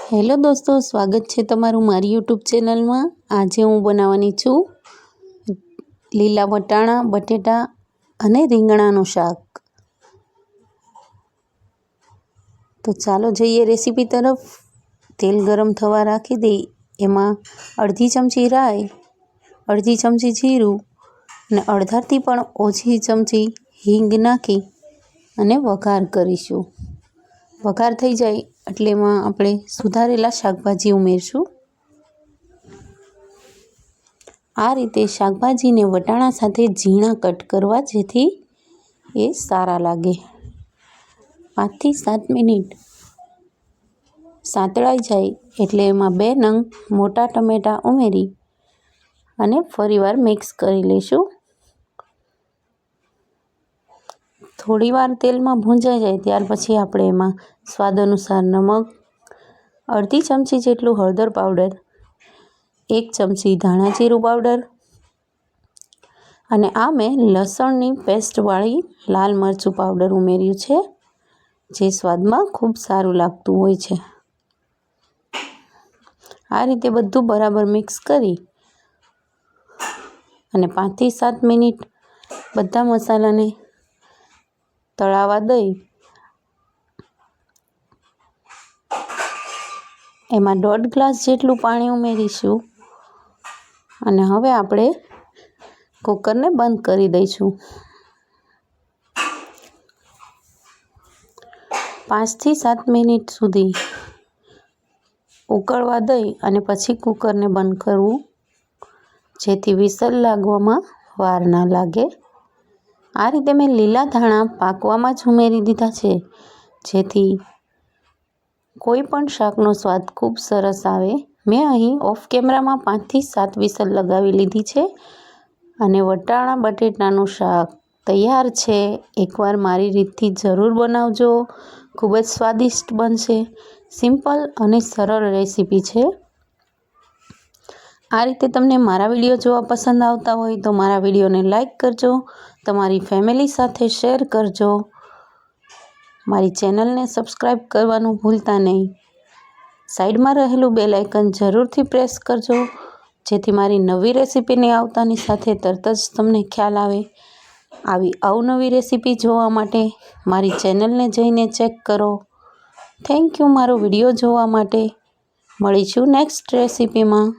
Hello दोस्तों, स्वागत है तमारू मारी यूट्यूब चेनल में। आज हूँ बनावानी छूँ लीला वटाणा बटेटा अने રીંગણાનું શાક। तो चालो जईए रेसिपी तरफ। तेल गरम थवा राखी दई, एमां अर्धी चमची राई, अर्धी चमची जीरुं ने अर्धाथी पण ओછી चमची हींग नाखी अने वघार करीशुं। वघार थई जाय एटले एमां आपणे सुधारेला शाकभाजी उमेरशुं। आ रीते शाकभाजी ने वटाणा साथे झीणा कट करवा जेथी ए सारा लागे। 5 થી 7 मिनिट सातळाई जाय एटले एमां 2 नंग मोटा टमेटा उमेरी अने फरीवार मिक्स करी लेशुं। थोड़ी वार तेल में भूंजाई जाए त्यार पछी आपणे एमां स्वाद अनुसार नमक, अर्धी चमची जेटलुं हळदर पाउडर, 1 चमची धाणा जीरुं पाउडर अने आ मैं लसणनी पेस्टवाળી लाल मरचुं पाउडर उमेर्युं छे, जे स्वादमां खूब सारूं लागतुं होय छे। आ रीते बधुं बराबर मिक्स करी अने 5 થી 7 मिनिट बधा मसालाने तळावा दई एमां 1.5 ग्लास जेटलुं पाणी उमेरीशुं अने हवे आपणे कूकरने बंद करी दईशुं। 5 થી 7 मिनिट सुधी उकळवा दई अने पछी कूकरने बंद करवुं, जेथी विसल लागवामां वार न लागे। आ रीते मैं लीला धाणा पाकवामां ज उमेरी दीधा छे, जेथी कोईपण शाकनो स्वाद खूब सरस आवे। मैं अहीं ऑफ केमरामां 5 થી 7 विसल लगावी लीधी छे अने वटाणा बटेटानुं शाक तैयार छे। एकवार मारी रीतथी जरूर बनावजो, खूब ज स्वादिष्ट बनशे। सिम्पल अने सरल रेसिपी छे। आ रीते तमने मारा विडियो जोवा पसंद आवता होय तो मारा विडियोने लाइक करजो, तमारी फैमिली साथे शेर करजो, मारी चेनलने सब्सक्राइब करवानुं भूलता नहीं। साइड में रहेलुं बेल आइकन जरूरथी प्रेस करजो, जेथी मारी नवी रेसिपीने आवतानी साथे तरत ज तमने ख्याल आवे। आवी अवनवी रेसिपी जोवा माटे मारी चेनलने जईने चेक करो। थैंक यू मारो विडियो जोवा माटे। मळीशुं नेक्स्ट रेसिपी में।